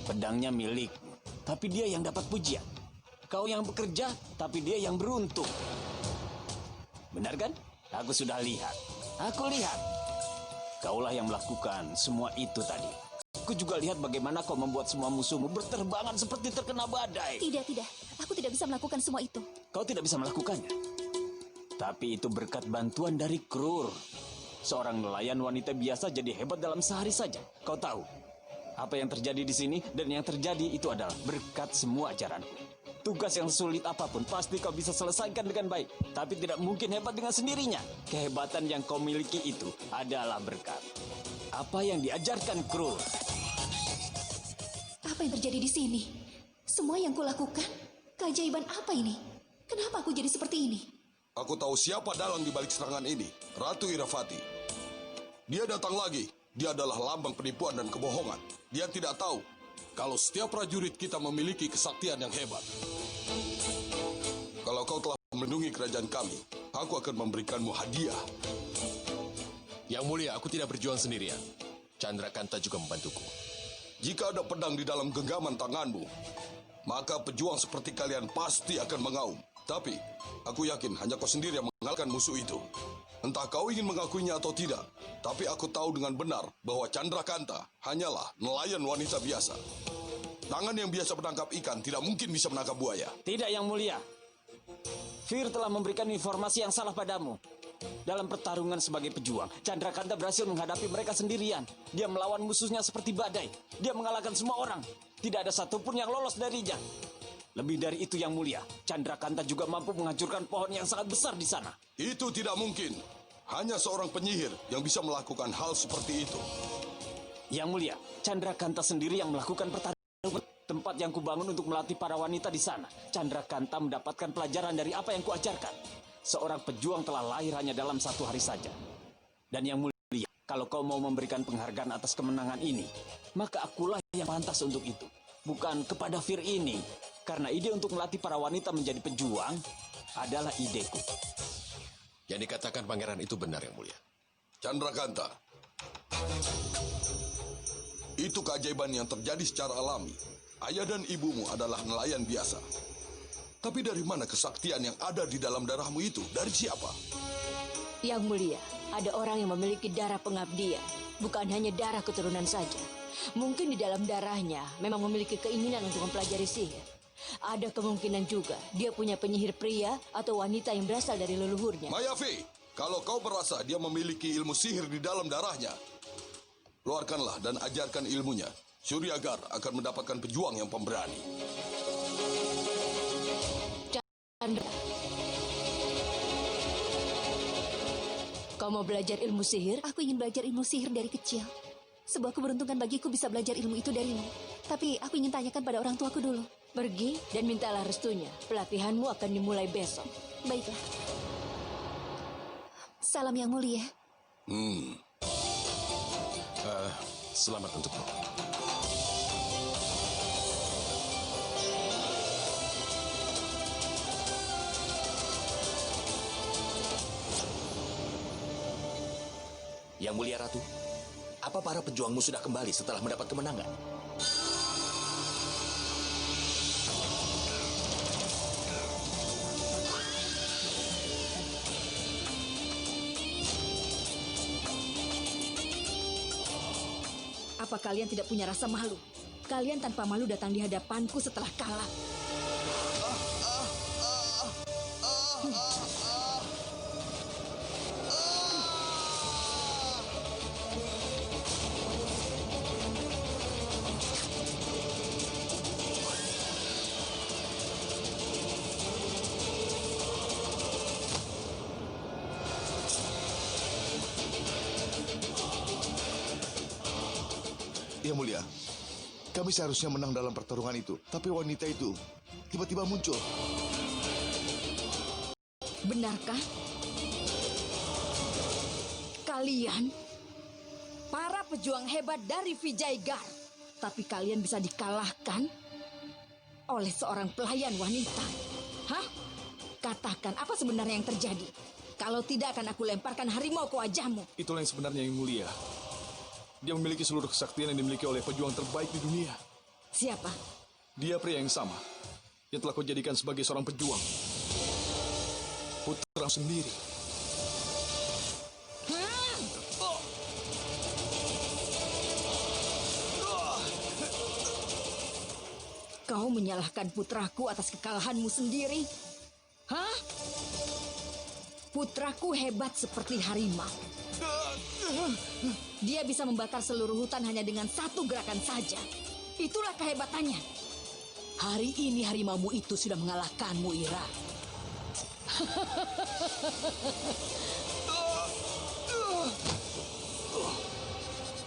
Pedangnya milikmu, tapi dia yang dapat pujian. Kau yang bekerja, tapi dia yang beruntung. Benar kan? Aku sudah lihat. Aku lihat. Kaulah yang melakukan semua itu tadi. Aku juga lihat bagaimana kau membuat semua musuhmu berterbangan seperti terkena badai. Tidak. Aku tidak bisa melakukan semua itu. Kau tidak bisa melakukannya. Tapi itu berkat bantuan dari Krur. Seorang nelayan wanita biasa jadi hebat dalam sehari saja. Kau tahu apa yang terjadi di sini, dan yang terjadi itu adalah berkat semua ajaranku. Tugas yang sulit apapun pasti kau bisa selesaikan dengan baik. Tapi tidak mungkin hebat dengan sendirinya. Kehebatan yang kau miliki itu adalah berkat apa yang diajarkan Krur. Apa yang terjadi di sini? Semua yang kulakukan? Keajaiban apa ini? Kenapa aku jadi seperti ini? Aku tahu siapa dalang di balik serangan ini. Ratu Irafati. Dia datang lagi. Dia adalah lambang penipuan dan kebohongan. Dia tidak tahu kalau setiap prajurit kita memiliki kesaktian yang hebat. Kalau kau telah melindungi kerajaan kami, aku akan memberikanmu hadiah. Yang mulia, aku tidak berjuang sendirian. Chandrakanta juga membantuku. Jika ada pedang di dalam genggaman tanganmu, maka pejuang seperti kalian pasti akan mengaum. Tapi, aku yakin hanya kau sendiri yang mengalahkan musuh itu. Entah kau ingin mengakuinya atau tidak, tapi aku tahu dengan benar bahwa Chandrakanta hanyalah nelayan wanita biasa. Tangan yang biasa menangkap ikan tidak mungkin bisa menangkap buaya. Tidak, Yang Mulia. Fir telah memberikan informasi yang salah padamu. Dalam pertarungan sebagai pejuang, Chandrakanta berhasil menghadapi mereka sendirian. Dia melawan musuhnya seperti badai. Dia mengalahkan semua orang. Tidak ada satupun yang lolos darinya. Lebih dari itu, Yang Mulia, Chandrakanta juga mampu menghancurkan pohon yang sangat besar di sana. Itu tidak mungkin. Hanya seorang penyihir yang bisa melakukan hal seperti itu. Yang Mulia, Chandrakanta sendiri yang melakukan pertarungan. Tempat yang kubangun untuk melatih para wanita di sana. Chandrakanta mendapatkan pelajaran dari apa yang kuajarkan. Seorang pejuang telah lahir hanya dalam 1 hari saja. Dan Yang Mulia, kalau kau mau memberikan penghargaan atas kemenangan ini, maka akulah yang pantas untuk itu. Bukan kepada Fir ini. Karena ide untuk melatih para wanita menjadi pejuang adalah ideku. Yang dikatakan pangeran itu benar, Yang Mulia. Chandrakanta, itu keajaiban yang terjadi secara alami. Ayah dan ibumu adalah nelayan biasa. Tapi dari mana kesaktian yang ada di dalam darahmu itu? Dari siapa? Yang Mulia, ada orang yang memiliki darah pengabdian. Bukan hanya darah keturunan saja. Mungkin di dalam darahnya memang memiliki keinginan untuk mempelajari sihir. Ada kemungkinan juga dia punya penyihir pria atau wanita yang berasal dari leluhurnya. Mayavi, kalau kau merasa dia memiliki ilmu sihir di dalam darahnya, keluarkanlah dan ajarkan ilmunya. Suryagar akan mendapatkan pejuang yang pemberani. Chandra, kau mau belajar ilmu sihir? Aku ingin belajar ilmu sihir dari kecil. Sebuah keberuntungan bagiku bisa belajar ilmu itu darimu. Tapi aku ingin tanyakan pada orang tuaku dulu. Pergi dan mintalah restunya. Pelatihanmu akan dimulai besok. Baiklah. Salam Yang Mulia. Selamat untukmu. Yang Mulia Ratu, apa para pejuangmu sudah kembali setelah mendapat kemenangan? Apa kalian tidak punya rasa malu? Kalian tanpa malu datang di hadapanku setelah kalah. Yang Mulia, kami seharusnya menang dalam pertarungan itu. Tapi wanita itu tiba-tiba muncul. Benarkah? Kalian para pejuang hebat dari Vijaygar. Tapi kalian bisa dikalahkan oleh seorang pelayan wanita. Hah? Katakan apa sebenarnya yang terjadi? Kalau tidak akan aku lemparkan harimau ke wajahmu. Itulah yang sebenarnya Yang Mulia. Dia memiliki seluruh kesaktian yang dimiliki oleh pejuang terbaik di dunia. Siapa? Dia pria yang sama yang telah kau jadikan sebagai seorang pejuang. Putra sendiri. Kau menyalahkan putraku atas kekalahanmu sendiri? Hah? Putraku hebat seperti harimau. Dia bisa membakar seluruh hutan hanya dengan satu gerakan saja. Itulah kehebatannya. Hari ini harimaumu itu sudah mengalahkanmu, Ira.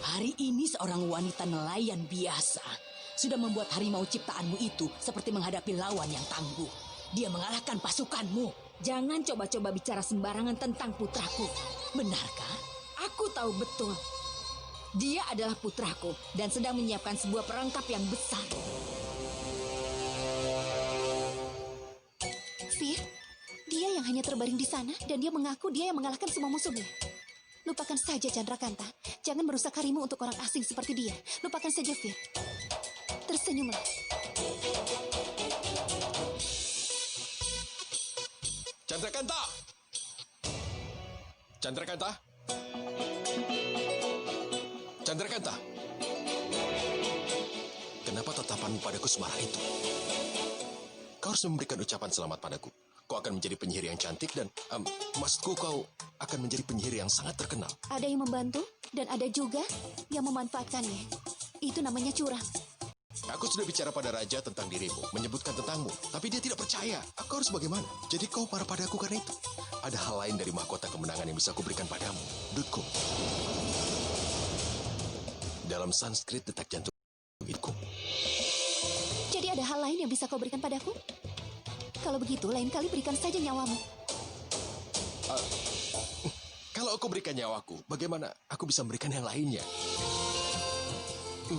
Hari ini seorang wanita nelayan biasa sudah membuat harimau ciptaanmu itu seperti menghadapi lawan yang tangguh. Dia mengalahkan pasukanmu. Jangan coba-coba bicara sembarangan tentang putraku. Benarkah? Aku tahu betul. Dia adalah putraku dan sedang menyiapkan sebuah perangkap yang besar. Fir, dia yang hanya terbaring di sana dan dia mengaku dia yang mengalahkan semua musuhnya. Lupakan saja Chandrakanta. Jangan merusak harimu untuk orang asing seperti dia. Lupakan saja Fir. Tersenyumlah. Chandrakanta! Chandrakanta! Chandrakanta! Kenapa tatapanmu padaku semarah itu? Kau harus memberikan ucapan selamat padaku. Kau akan menjadi penyihir yang cantik dan, maksudku kau akan menjadi penyihir yang sangat terkenal. Ada yang membantu dan ada juga yang memanfaatkannya. Itu namanya curang. Aku sudah bicara pada raja tentang dirimu, menyebutkan tentangmu, tapi dia tidak percaya. Aku harus bagaimana? Jadi kau marah padaku karena itu. Ada hal lain dari mahkota kemenangan yang bisa aku berikan padamu, Dutku. Dalam Sanskrit detak jantung itu. Jadi ada hal lain yang bisa kau berikan padaku? Kalau begitu, lain kali berikan saja nyawamu. Kalau aku berikan nyawaku, bagaimana aku bisa memberikan yang lainnya?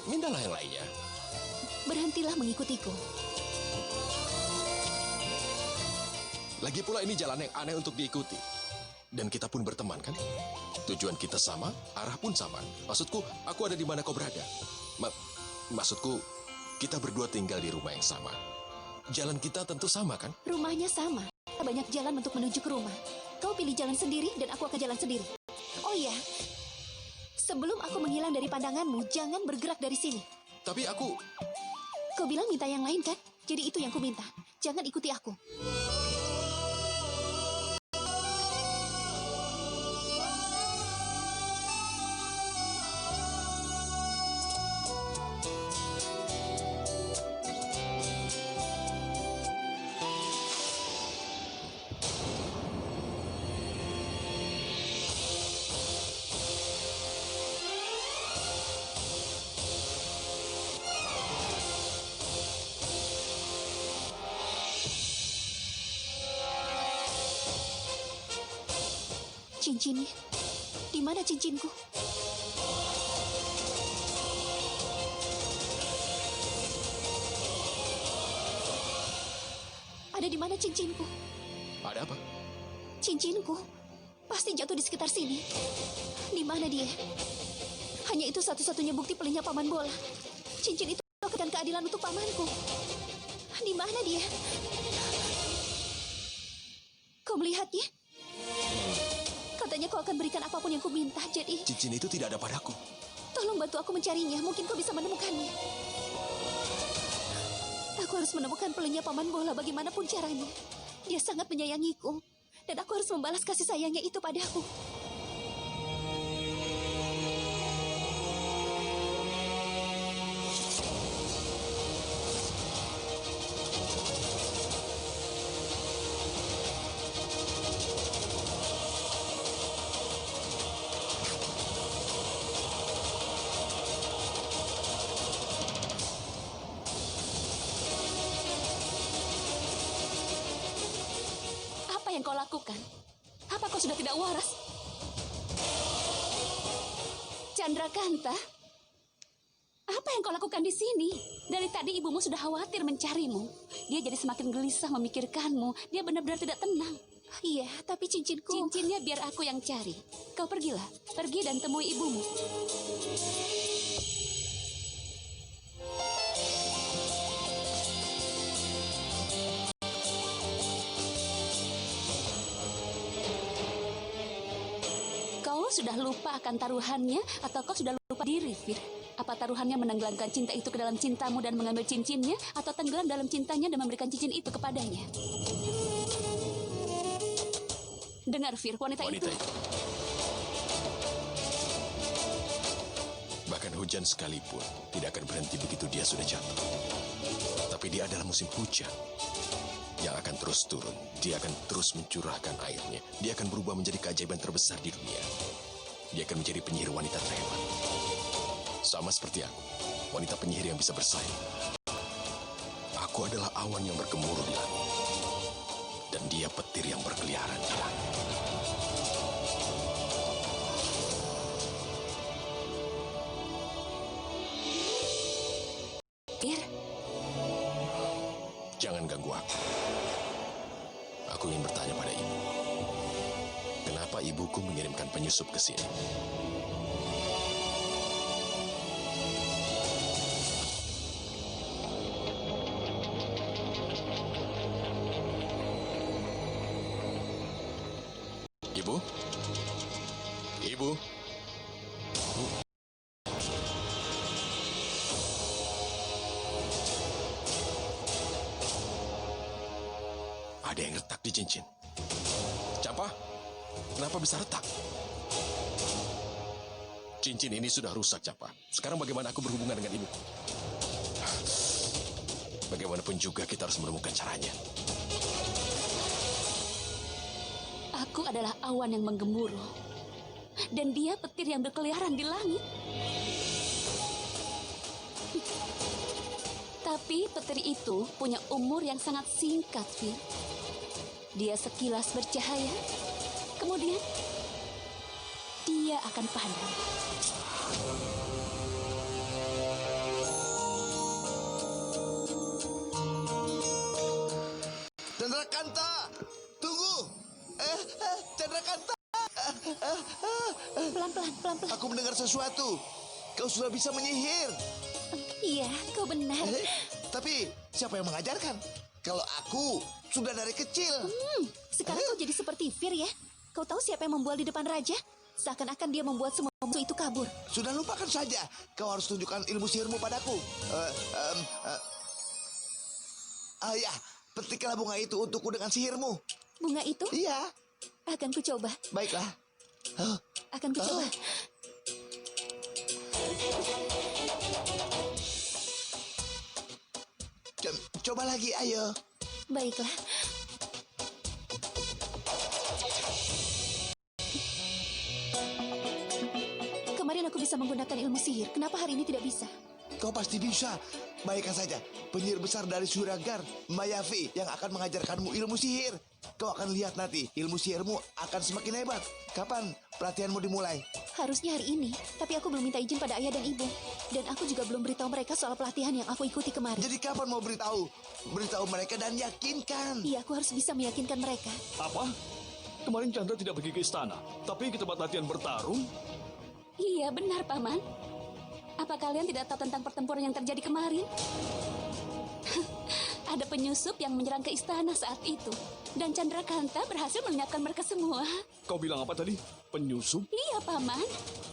Mintalah yang lainnya. Berhentilah mengikutiku. Lagi pula ini jalan yang aneh untuk diikuti. Dan kita pun berteman, kan? Tujuan kita sama, arah pun sama. Maksudku, aku ada di mana kau berada. Maksudku, kita berdua tinggal di rumah yang sama. Jalan kita tentu sama, kan? Rumahnya sama. Banyak jalan untuk menuju ke rumah. Kau pilih jalan sendiri dan aku akan jalan sendiri. Oh iya, sebelum aku menghilang dari pandanganmu, jangan bergerak dari sini. Tapi aku... Kau bilang minta yang lain, kan? Jadi itu yang ku minta. Jangan ikuti aku. Cincinnya? Di mana cincinku? Ada di mana cincinku? Ada apa? Cincinku pasti jatuh di sekitar sini. Di mana dia? Hanya itu satu-satunya bukti pelihnya Paman Bola. Cincin itu akan keadilan untuk pamanku. Di mana dia? Kau melihatnya? Katanya kau akan berikan apapun yang ku minta, jadi... Cincin itu tidak ada padaku. Tolong bantu aku mencarinya, mungkin kau bisa menemukannya. Aku harus menemukan pelihnya Paman Bola bagaimanapun caranya. Dia sangat menyayangiku, dan aku harus membalas kasih sayangnya itu padaku. Apa yang kau lakukan? Apa kau sudah tidak waras? Chandrakanta, apa yang kau lakukan di sini? Dari tadi ibumu sudah khawatir mencarimu. Dia jadi semakin gelisah memikirkanmu. Dia benar-benar tidak tenang. Iya, tapi cincinku... Cincinnya biar aku yang cari. Kau pergilah. Pergi dan temui ibumu. sudah lupa akan taruhannya atau kau sudah lupa diri, Fir? Apa taruhannya menenggelamkan cinta itu ke dalam cintamu dan mengambil cincinnya, atau tenggelam dalam cintanya dan memberikan cincin itu kepadanya? Dengar, Fir, wanita itu... Bahkan hujan sekalipun tidak akan berhenti begitu dia sudah jatuh. Tapi dia adalah musim hujan yang akan terus turun. Dia akan terus mencurahkan airnya. Dia akan berubah menjadi keajaiban terbesar di dunia. Dia akan menjadi penyihir wanita terhebat. Sama seperti aku, wanita penyihir yang bisa bersaing. Aku adalah awan yang bergemuruh di langit. Dan dia petir yang berkeliaran di langit. Fir, Jangan ganggu aku. Aku ingin bertanya pada ibu. Kenapa ibuku mengirimkan penyusup ke sini? Ibu? Ibu? Ada yang retak di cincin. Campa, kenapa bisa retak? Cincin ini sudah rusak, Campa. Sekarang bagaimana aku berhubungan dengan ibu? Bagaimanapun juga kita harus menemukan caranya. aku adalah awan yang menggemuruh. Dan dia petir yang berkeliaran di langit. Tapi petir itu punya umur yang sangat singkat, Fir. Dia sekilas bercahaya, kemudian dia akan padam. Chandrakanta, tunggu. Chandrakanta. Pelan-pelan, pelan-pelan. Aku mendengar sesuatu. Kau sudah bisa menyihir. Iya, kau benar. Tapi siapa yang mengajarkan? Kalau aku sudah dari kecil. Sekarang kau jadi seperti Fir ya. Kau tahu siapa yang membual di depan raja? Seakan-akan dia membuat semua musuh itu kabur. Sudah lupakan saja. Kau harus tunjukkan ilmu sihirmu padaku. Ya, petiklah bunga itu untukku dengan sihirmu. Bunga itu? Iya. Akan ku coba. Baiklah. Akan ku coba. Coba lagi, ayo. Baiklah. Kemarin aku bisa menggunakan ilmu sihir. Kenapa hari ini tidak bisa? Kau pasti bisa. Baikkan saja. Penyihir besar dari Suragar, Mayavi, yang akan mengajarkanmu ilmu sihir. Kau akan lihat nanti, ilmu sihirmu akan semakin hebat. Kapan pelatihanmu dimulai? Harusnya hari ini. Tapi aku belum minta izin pada ayah dan ibu. Dan aku juga belum beritahu mereka soal pelatihan yang aku ikuti kemarin. Jadi kapan mau beritahu? Beritahu mereka dan yakinkan. Iya, aku harus bisa meyakinkan mereka. Apa? Kemarin Chandra tidak pergi ke istana, tapi ke tempat latihan bertarung. Iya, benar, Paman. Apa kalian tidak tahu tentang pertempuran yang terjadi kemarin? Ada penyusup yang menyerang ke istana saat itu. Dan Chandrakanta berhasil melenyapkan mereka semua. Kau bilang apa tadi? Penyusup? Iya, Paman.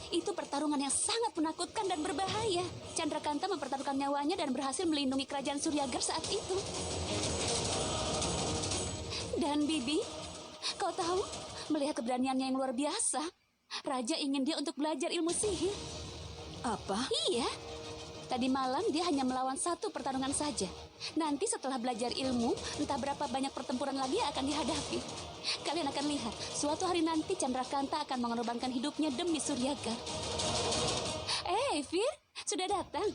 Itu pertarungan yang sangat menakutkan dan berbahaya. Chandrakanta mempertaruhkan nyawanya dan berhasil melindungi kerajaan Suryagar saat itu. Dan Bibi, kau tahu, melihat keberaniannya yang luar biasa, Raja ingin dia untuk belajar ilmu sihir. Apa? Iya. Tadi malam dia hanya melawan satu pertarungan saja. Nanti setelah belajar ilmu, entah berapa banyak pertempuran lagi yang akan dihadapi. Kalian akan lihat, suatu hari nanti Chandrakanta akan mengorbankan hidupnya demi Suryagar. Fir, sudah datang.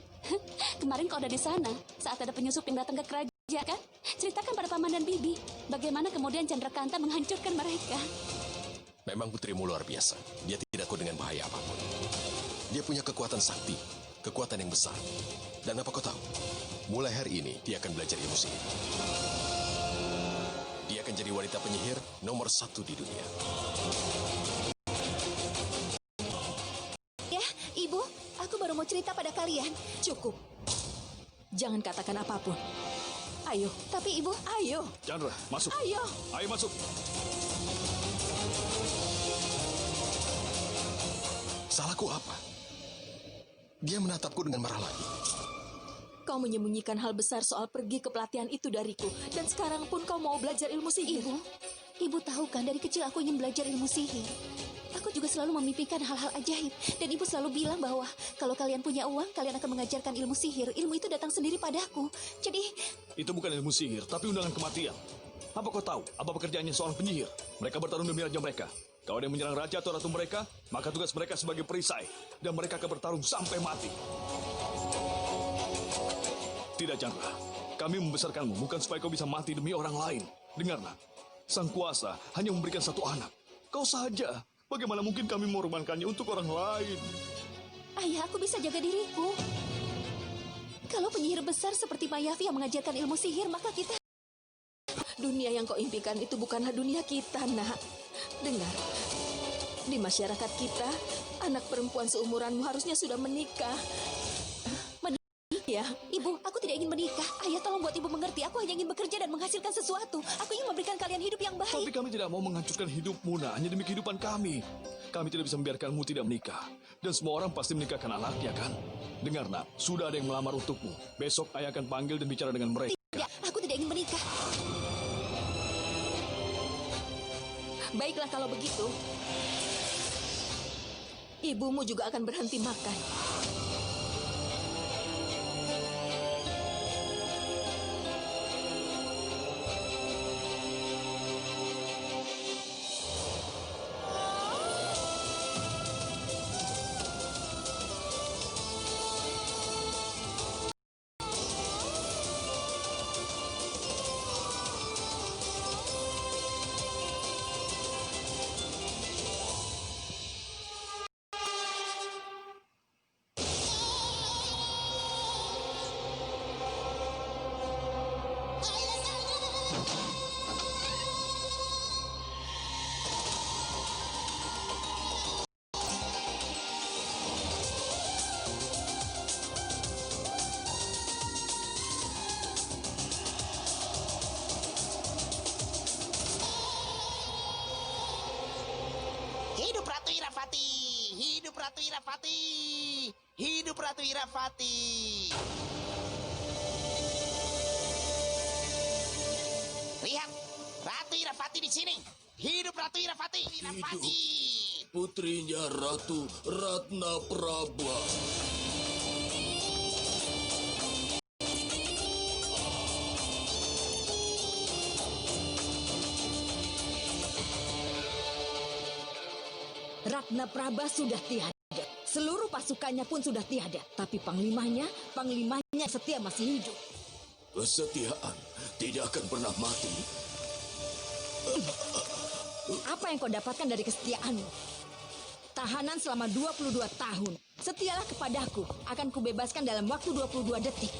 Kemarin kau ada di sana saat ada penyusup yang datang ke kerajaan, kan? Ceritakan pada Paman dan Bibi, bagaimana kemudian Chandrakanta menghancurkan mereka. Memang putrimu luar biasa. Dia tidak takut dengan bahaya apapun. Dia punya kekuatan sakti, kekuatan yang besar. Dan apa kau tahu? Mulai hari ini, dia akan belajar ilmu sihir. Dia akan jadi wanita penyihir nomor 1 di dunia. Ya, Ibu, aku baru mau cerita pada kalian. Cukup. Jangan katakan apapun. Ayo. Tapi Ibu, Ayo. Chandra, masuk. Ayo. Ayo masuk. Salahku apa? Dia menatapku dengan marah lagi. Kau menyembunyikan hal besar soal pergi ke pelatihan itu dariku. Dan sekarang pun kau mau belajar ilmu sihir. Ibu tahu kan dari kecil aku ingin belajar ilmu sihir. Aku juga selalu memimpikan hal-hal ajaib. Dan ibu selalu bilang bahwa kalau kalian punya uang, kalian akan mengajarkan ilmu sihir. Ilmu itu datang sendiri padaku. Jadi, Itu bukan ilmu sihir, tapi undangan kematian. Apa kau tahu apa pekerjaannya seorang penyihir? Mereka bertarung demi raja mereka. Kalau ada yang menyerang raja atau ratu mereka, maka tugas mereka sebagai perisai. Dan mereka akan bertarung sampai mati. Tidak, Chandra. Kami membesarkanmu bukan supaya kau bisa mati demi orang lain. Dengarlah, sang kuasa hanya memberikan satu anak. Kau saja. Bagaimana mungkin kami mengorbankannya untuk orang lain? ayah, aku bisa jaga diriku. Kalau penyihir besar seperti Mayavi yang mengajarkan ilmu sihir, maka kita... Dunia yang kau impikan itu bukanlah dunia kita, nak. Dengar, di masyarakat kita, anak perempuan seumuranmu harusnya sudah menikah. Ya, Ibu, aku tidak ingin menikah. Ayah, tolong buat ibu mengerti. Aku hanya ingin bekerja dan menghasilkan sesuatu. Aku ingin memberikan kalian hidup yang baik. Tapi kami tidak mau menghancurkan hidupmu, Nak. Hanya demi kehidupan kami. Kami tidak bisa membiarkanmu tidak menikah. Dan semua orang pasti menikahkan anaknya, kan? Dengar, Nak. Sudah ada yang melamar untukmu. Besok ayah akan panggil dan bicara dengan mereka. Tidak, aku tidak ingin menikah. baiklah kalau begitu. Ibumu juga akan berhenti makan. Hidup Ratu Irafati! Hidup Ratu Irafati! Hidup Ratu Irafati! Lihat, Ratu Irafati di sini. Hidup Ratu Irafati! Irafati! Putrinya Ratu Ratna Prabha. Ratna Prabha sudah tiada. Seluruh pasukannya pun sudah tiada. Tapi panglimanya setia masih hidup. Kesetiaan tidak akan pernah mati. Apa yang kau dapatkan dari kesetiaanmu? Tahanan selama 22 tahun. Setialah kepadaku. Akan kubebaskan dalam waktu 22 detik.